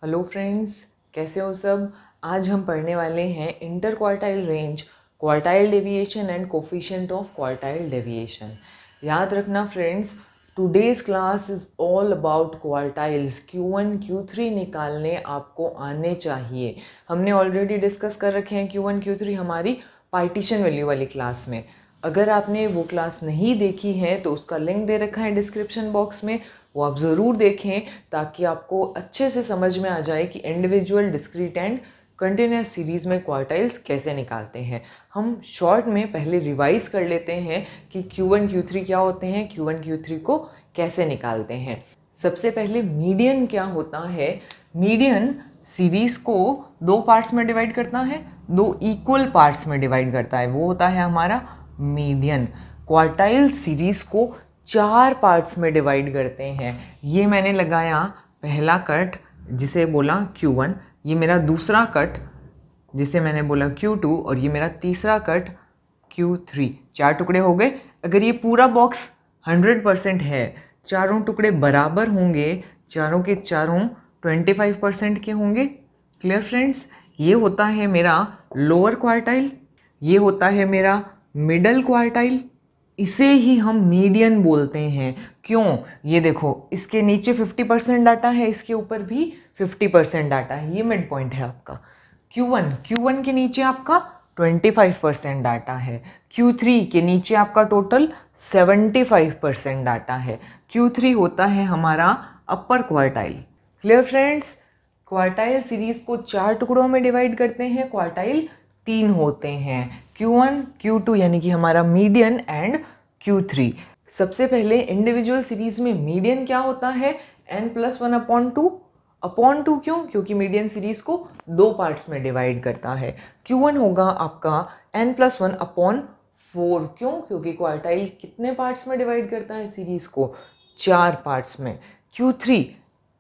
Hello friends, कैसे हो सब। आज हम पढ़ने वाले हैं inter quartile range, quartile deviation and coefficient of quartile deviation. याद रखना friends, today's class is all about quartiles. Q1 Q3 निकालने आपको आने चाहिए। हमने ऑलरेडी डिस्कस कर रखे हैं Q1 Q3 हमारी पार्टीशन वैल्यू वाली क्लास में। अगर आपने वो क्लास नहीं देखी है तो उसका लिंक दे रखा है डिस्क्रिप्शन बॉक्स में, वो आप ज़रूर देखें ताकि आपको अच्छे से समझ में आ जाए कि individual, discrete and continuous series में क्वार्टाइल्स कैसे निकालते हैं। हम शॉर्ट में पहले रिवाइज कर लेते हैं कि Q1 Q3 क्या होते हैं, Q1 Q3 को कैसे निकालते हैं। सबसे पहले मीडियन क्या होता है। मीडियन सीरीज़ को दो पार्ट्स में डिवाइड करता है, दो इक्वल पार्ट्स में डिवाइड करता है, वो होता है हमारा मीडियन। क्वार्टाइल सीरीज़ को चार पार्ट्स में डिवाइड करते हैं। ये मैंने लगाया पहला कट जिसे बोला Q1, ये मेरा दूसरा कट जिसे मैंने बोला Q2 और ये मेरा तीसरा कट Q3। चार टुकड़े हो गए। अगर ये पूरा बॉक्स 100% है, चारों टुकड़े बराबर होंगे, चारों के चारों 25% के होंगे। क्लियर फ्रेंड्स, ये होता है मेरा लोअर क्वार्टाइल, ये होता है मेरा मिडल क्वार्टाइल, इसे ही हम मीडियन बोलते हैं। क्यों? ये देखो, इसके नीचे 50% डाटा है, इसके ऊपर भी 50% डाटा है, ये मिड पॉइंट है आपका। Q1 के नीचे आपका 25% डाटा है, Q3 के नीचे आपका टोटल 75% डाटा है। Q3 होता है हमारा अपर quartile. Clear friends, quartile series को चार टुकड़ों में डिवाइड करते हैं, क्वार्टाइल तीन होते हैं, Q1 Q2 यानी कि हमारा मीडियन एंड Q3। सबसे पहले इंडिविजुअल सीरीज में मीडियन क्या होता है, n+1/2। अपॉन टू क्यों? क्योंकि मीडियन सीरीज को दो पार्ट्स में डिवाइड करता है। Q1 होगा आपका n+1/4। क्यों? क्योंकि क्वार्टाइल कितने पार्ट्स में डिवाइड करता है सीरीज को? चार पार्ट्स में। Q3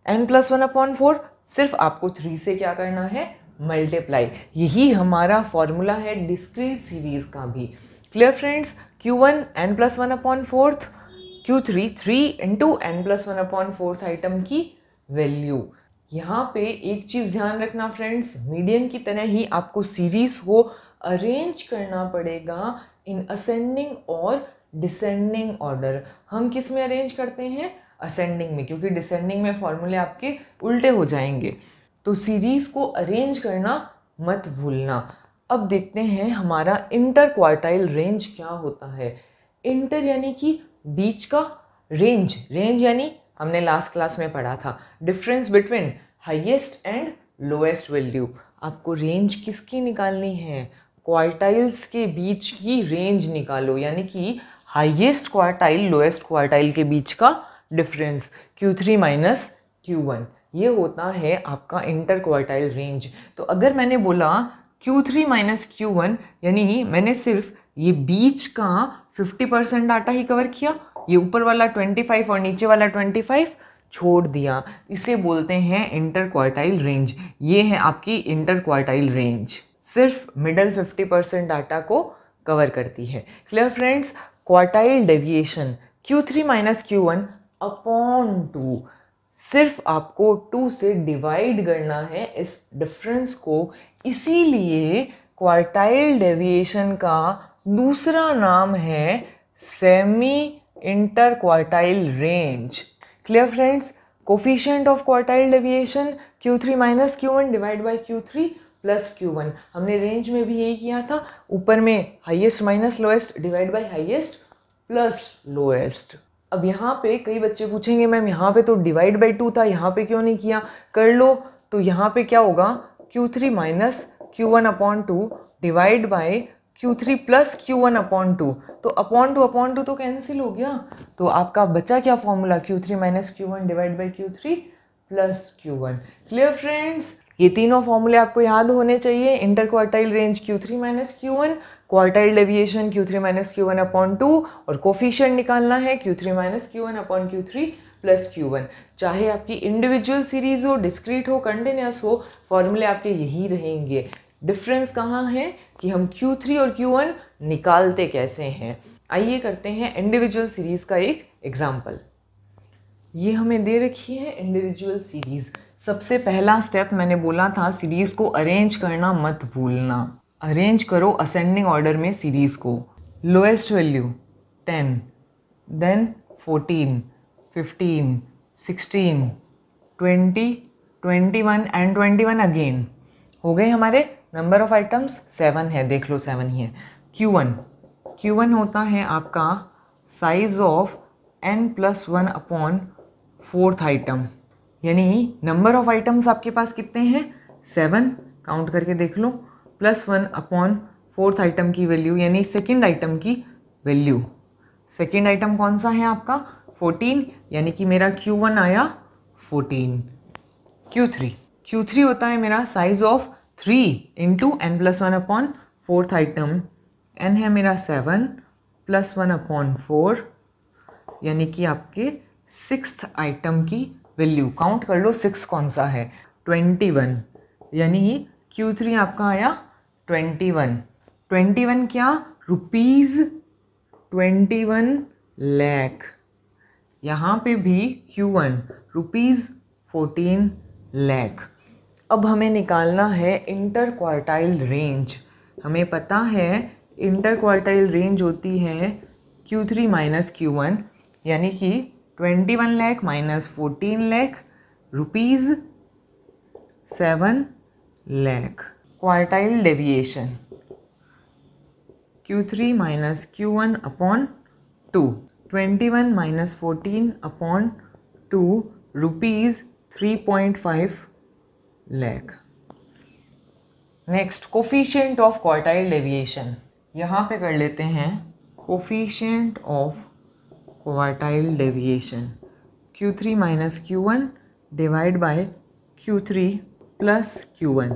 n+1/4, सिर्फ आपको 3 से क्या करना है, मल्टीप्लाई। यही हमारा फॉर्मूला है डिस्क्रीट सीरीज का भी। Clear friends, Q1 n+1/4, Q3 3 × n+1/4 item की वैल्यू। यहाँ पे एक चीज़ ध्यान रखना फ्रेंड्स, मीडियन की तरह ही आपको सीरीज को अरेंज करना पड़ेगा इन असेंडिंग और डिसेंडिंग ऑर्डर। हम किस में अरेंज करते हैं? असेंडिंग में, क्योंकि डिसेंडिंग में फॉर्मूले आपके उल्टे हो जाएंगे। तो सीरीज को अरेंज करना मत भूलना। अब देखते हैं हमारा इंटर क्वार्टाइल रेंज क्या होता है। इंटर यानी कि बीच का, रेंज यानी हमने लास्ट क्लास में पढ़ा था difference between highest and lowest value. आपको रेंज किसकी निकालनी है? क्वार्टाइल्स के बीच की रेंज निकालो, यानी कि हाईएस्ट क्वार्टाइल लोएस्ट क्वार्टाइल के बीच का डिफरेंस, Q3 माइनस Q1। ये होता है आपका इंटर क्वार्टाइल रेंज। तो अगर मैंने बोला Q3 माइनस Q1, यानी मैंने सिर्फ ये बीच का 50% डाटा ही कवर किया, ये ऊपर वाला 25 और नीचे वाला 25 छोड़ दिया। इसे बोलते हैं इंटर क्वार्टाइल रेंज। ये है आपकी इंटर क्वार्टाइल रेंज, सिर्फ मिडल 50% डाटा को कवर करती है। Clear friends, quartile deviation Q3 minus Q1 upon 2, सिर्फ आपको 2 से डिवाइड करना है इस डिफरेंस को। इसीलिए क्वार्टाइल डेविएशन का दूसरा नाम है semi inter quartile range. Clear friends, coefficient of quartile deviation Q3 minus Q1 divide by Q3 plus Q1। हमने रेंज में भी यही किया था, ऊपर में highest minus lowest divide by highest plus lowest. अब यहाँ पे कई बच्चे पूछेंगे मैम यहाँ पे तो डिवाइड बाई 2 था, यहाँ पे क्यों नहीं किया? कर लो। तो यहाँ पे क्या होगा, Q3 minus Q1/2 divide by Q3 plus Q1/2। तो अपॉन टू तो कैंसिल हो गया, तो आपका बचा क्या formula? Q3 minus Q1 divide by Q3 plus Q1। Clear friends, ये तीनों फॉर्मूले आपको याद होने चाहिए। Inter quartile range Q3 minus Q1, quartile deviation Q3 minus Q1/2 और कोफिशिएंट निकालना है Q3 minus Q1/Q3 plus Q1। चाहे आपकी इंडिविजुअल सीरीज हो, डिस्क्रीट हो, कंटिन्यूस हो, फॉर्मूले आपके यही रहेंगे। डिफरेंस कहाँ है कि हम Q3 और Q1 निकालते कैसे हैं। आइए करते हैं इंडिविजुअल सीरीज का एक एग्जाम्पल। ये हमें दे रखी है इंडिविजुअल सीरीज। सबसे पहला स्टेप मैंने बोला था सीरीज को अरेंज करना मत भूलना। अरेंज करो असेंडिंग ऑर्डर में सीरीज को। Lowest value 10, then 14, 15, 16, 20, 21 and 21 again. हो गए हमारे नंबर ऑफ आइटम्स 7 है, देख लो 7 ही है। Q1 होता है आपका size of n+1 upon 4th item, यानी नंबर ऑफ आइटम्स आपके पास कितने हैं 7, काउंट करके देख लो, +1 अपॉन 4th आइटम की वैल्यू यानी सेकेंड आइटम की वैल्यू। सेकेंड आइटम कौन सा है आपका 14, यानी कि मेरा Q1 आया 14। Q3 होता है मेरा size of 3 into n+1 upon 4th item. n है मेरा 7 +1 अपॉन 4, यानी कि आपके 6th आइटम की वैल्यू। काउंट कर लो 6 कौन सा है 21, यानी Q3 आपका आया 21 क्या रुपीज़ 21 लाख। यहाँ पे भी Q1 रुपीज़ 14 लाख। अब हमें निकालना है इंटर क्वार्टाइल रेंज। हमें पता है इंटर क्वार्टाइल रेंज होती है Q3 माइनस Q1, यानी कि 21 lakh minus 14 lakh rupees 7 lakh. Quartile deviation Q3 minus Q1 upon 2, 21 minus 14 upon 2 rupees 3.5 lakh. Next coefficient of quartile deviation, यहाँ पे कर लेते हैं coefficient of quartile deviation. Q3 minus Q1 divide by Q3 plus Q1।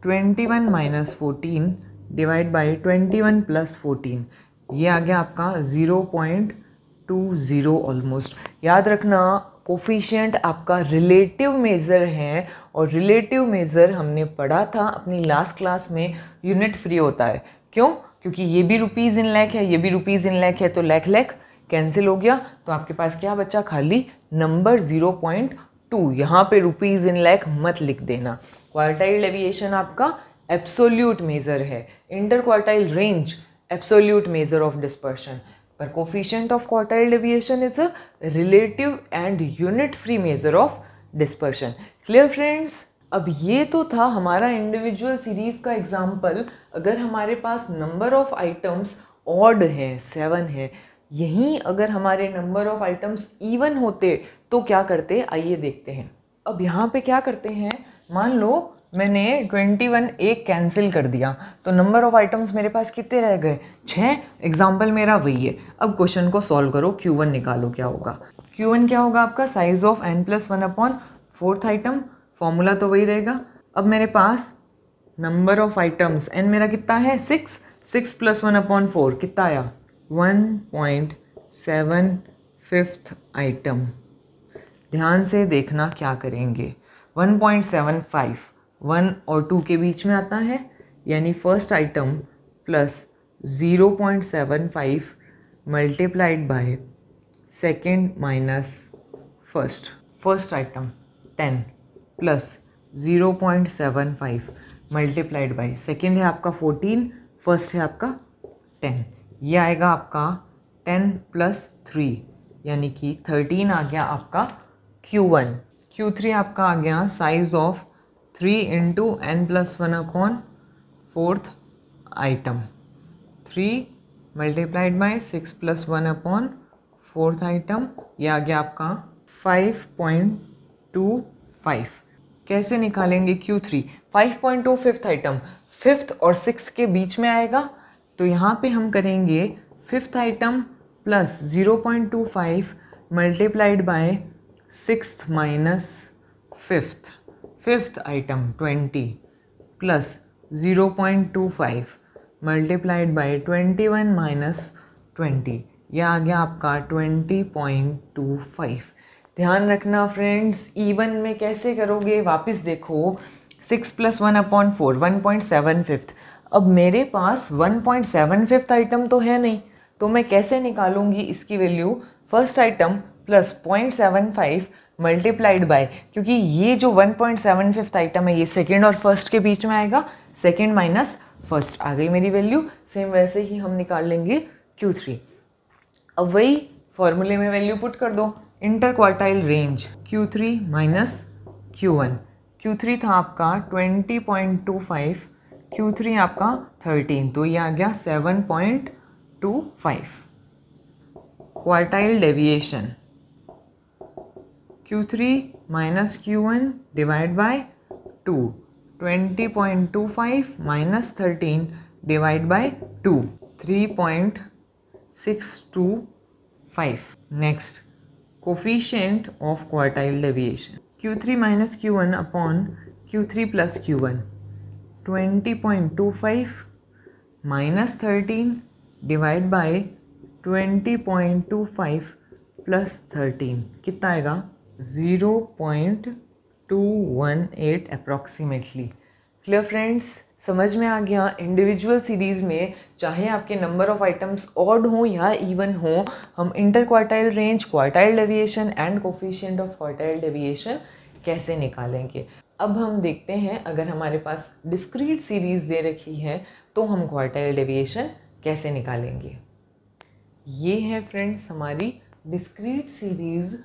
21 minus 14 divide by 21 plus 14, ये आ गया आपका 0.20 almost. याद रखना कोफिशिएंट आपका रिलेटिव मेज़र है, और रिलेटिव मेज़र हमने पढ़ा था अपनी लास्ट क्लास में यूनिट फ्री होता है। क्यों? क्योंकि ये भी रुपीज़ इन लाख है, ये भी रुपीज़ इन लाख है, तो लाख लाख कैंसिल हो गया, तो आपके पास क्या बचा खाली नंबर 0.2। यहाँ पे रुपीज़ इन लाख मत लिख देना। क्वार्टाइल डेविएशन आपका एब्सोल्यूट मेज़र है, inter quartile range absolute measure of dispersion, पर coefficient of quartile deviation is a relative and unit free measure of dispersion. Clear friends? अब ये तो था हमारा इंडिविजुअल सीरीज का एग्जाम्पल। अगर हमारे पास नंबर ऑफ आइटम्स ऑड है 7 है, यहीं अगर हमारे नंबर ऑफ आइटम्स इवन होते तो क्या करते, आइए देखते हैं। अब यहाँ पे क्या करते हैं, मान लो मैंने 21 एक कैंसिल कर दिया, तो नंबर ऑफ आइटम्स मेरे पास कितने रह गए 6। एग्जाम्पल मेरा वही है। अब क्वेश्चन को सॉल्व करो, Q1 निकालो क्या होगा। Q1 क्या होगा आपका size of n+1 upon 4th item, formula तो वही रहेगा। अब मेरे पास नंबर ऑफ आइटम्स n मेरा कितना है 6 + 1 अपॉन 4 कितना आया 1.75 आइटम। ध्यान से देखना क्या करेंगे, 1.75 1 और 2 के बीच में आता है, यानी first item plus 0.75 multiplied by second minus first item 10 plus 0.75 multiplied by second है आपका 14, फर्स्ट है आपका 10, ये आएगा आपका 10 + 3 यानी कि 13 आ गया आपका Q1। Q3 आपका आ गया size of 3 into n+1 upon 4th item, 3 multiplied by 6 + 1 upon 4th item, ये आ गया आपका 5.25। कैसे निकालेंगे Q3? 5.2 5th आइटम, 5th और 6th के बीच में आएगा, तो यहाँ पे हम करेंगे 5th item plus 0.25 multiplied by 6th minus 5th item 20 plus 0.25 multiplied by 21 minus 20, यह आ गया आपका 20.25। ध्यान रखना फ्रेंड्स, इवन में कैसे करोगे वापस देखो, 6 + 1 अपॉन 4 1.75। अब मेरे पास 1.75 आइटम तो है नहीं, तो मैं कैसे निकालूंगी इसकी value. First item plus 0.75 multiplied by, क्योंकि ये जो 1.75 आइटम है ये सेकेंड और फर्स्ट के बीच में आएगा, सेकेंड माइनस फर्स्ट आ गई मेरी वैल्यू। सेम वैसे ही हम निकाल लेंगे Q3। अब वही फॉर्मूले में वैल्यू पुट कर दो, inter quartile range Q3 minus Q1। Q3 था आपका 20.25, Q3 आपका 13, तो ये आ गया 7.25। Quartile deviation Q3 minus Q1 divide by 2, 20.25 minus 13 divide by 2, 3.625। Next, coefficient of quartile deviation Q3 minus Q1 upon Q3 plus Q1, 20.25 minus 13 divide by 20.25 plus 13 कितना आएगा, 0.218 approximately. Clear friends, समझ में आ गया। इंडिविजुअल सीरीज़ में चाहे आपके number of items odd हो या इवन हो, हम inter quartile range, quartile deviation and coefficient of quartile deviation कैसे निकालेंगे। अब हम देखते हैं, अगर हमारे पास डिस्क्रीट सीरीज़ दे रखी है तो हम क्वार्टाइल डेविएशन कैसे निकालेंगे। ये है फ्रेंड्स हमारी डिस्क्रीट सीरीज़।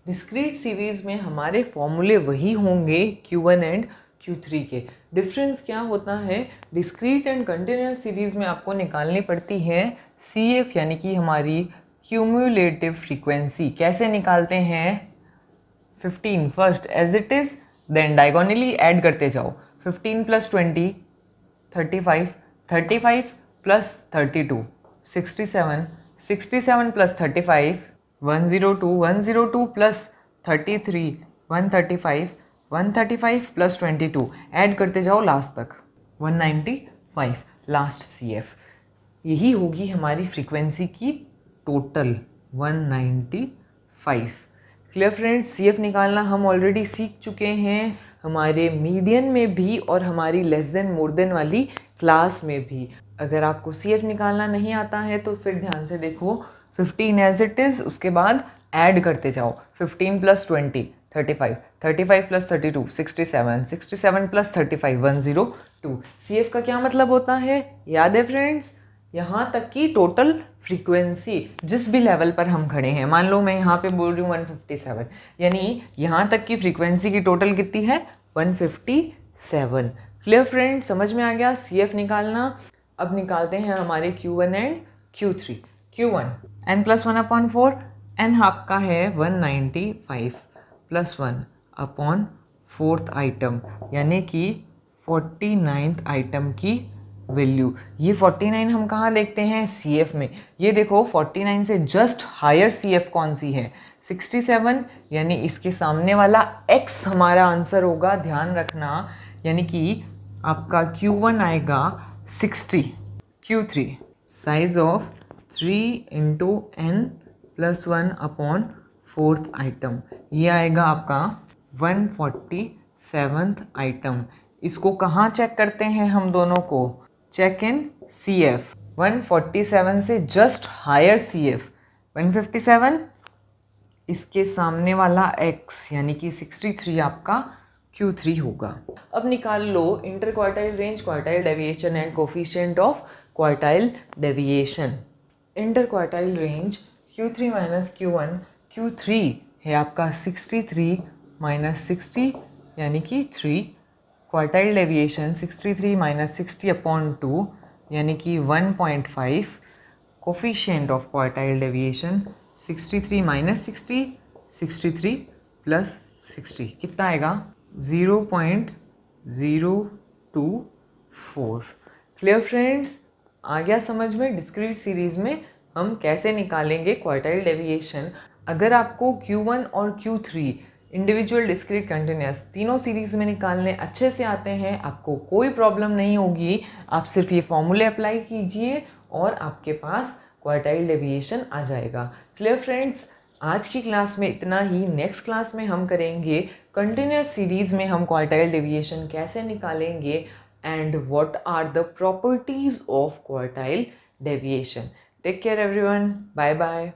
डिस्क्रीट सीरीज़ में हमारे फॉर्मूले वही होंगे Q1 एंड Q3 के। डिफरेंस क्या होता है, डिस्क्रीट एंड कंटिन्यूस सीरीज़ में आपको निकालनी पड़ती है CF यानी कि हमारी क्यूमुलेटिव फ्रीक्वेंसी। कैसे निकालते हैं, 15 first as it is, then diagonally add करते जाओ, 15 plus 20 35, 35 plus 32 67, 67 plus 35 102, 102 plus 33 135, 135 plus 22 add करते जाओ लास्ट तक 195 लास्ट CF। यही होगी हमारी फ्रीक्वेंसी की टोटल 195। क्लियर फ्रेंड्स, CF निकालना हम ऑलरेडी सीख चुके हैं हमारे मीडियन में भी और हमारी लेस देन मोर देन वाली क्लास में भी। अगर आपको CF निकालना नहीं आता है तो फिर ध्यान से देखो, 15 एज इट इज़, उसके बाद ऐड करते जाओ, 15 प्लस 20 35, 35 प्लस 32 67, 67 प्लस 35 102। CF का क्या मतलब होता है, याद है फ्रेंड्स, यहाँ तक की टोटल फ्रीक्वेंसी जिस भी लेवल पर हम खड़े हैं। मान लो मैं यहाँ पे बोल रही हूँ 157, यानी यहाँ तक की फ्रीक्वेंसी की टोटल कितनी है, 157। क्लियर फ्रेंड्स, समझ में आ गया CF निकालना। अब निकालते हैं हमारे Q1 and Q3। Q1 n+1/4, n आपका है 195 प्लस 1 अपॉन 4th आइटम यानी कि 49th आइटम की वैल्यू। ये 49 हम कहाँ देखते हैं, CF में। ये देखो 49 से जस्ट हायर CF कौन सी है, 67, यानी इसके सामने वाला X हमारा आंसर होगा, ध्यान रखना। यानी कि आपका Q1 आएगा 60, Q3 size of 3 × n+1 upon 4th item, ये आएगा आपका 147th आइटम। इसको कहाँ चेक करते हैं हम दोनों को, चेक इन CF। 147 से जस्ट हायर CF 157, इसके सामने वाला X यानी कि 63 आपका Q3 होगा। अब निकाल लो inter quartile range, quartile deviation and coefficient of quartile deviation. Inter quartile range Q3 minus Q1, Q3 है आपका 63 माइनस 60 यानी कि 3। क्वार्टाइल डेविएशन 63 माइनस 60 अपॉन 2 यानी कि 1.5। Coefficient of quartile deviation 63 minus 60, 63 plus 60 कितना आएगा, 0.024। क्लियर फ्रेंड्स, आ गया समझ में डिस्क्रीट सीरीज़ में हम कैसे निकालेंगे क्वार्टाइल डेविएशन। अगर आपको Q1 और Q3 इंडिविजुअल, डिस्क्रीट, कंटिन्यूस तीनों सीरीज़ में निकालने अच्छे से आते हैं, आपको कोई प्रॉब्लम नहीं होगी। आप सिर्फ ये फॉर्मूले अप्लाई कीजिए और आपके पास क्वार्टाइल डेविएशन आ जाएगा। क्लियर फ्रेंड्स, आज की क्लास में इतना ही। नेक्स्ट क्लास में हम करेंगे कंटिन्यूस सीरीज़ में हम क्वार्टाइल डेविएशन कैसे निकालेंगे and what are the properties of quartile deviation. Take care everyone, bye bye.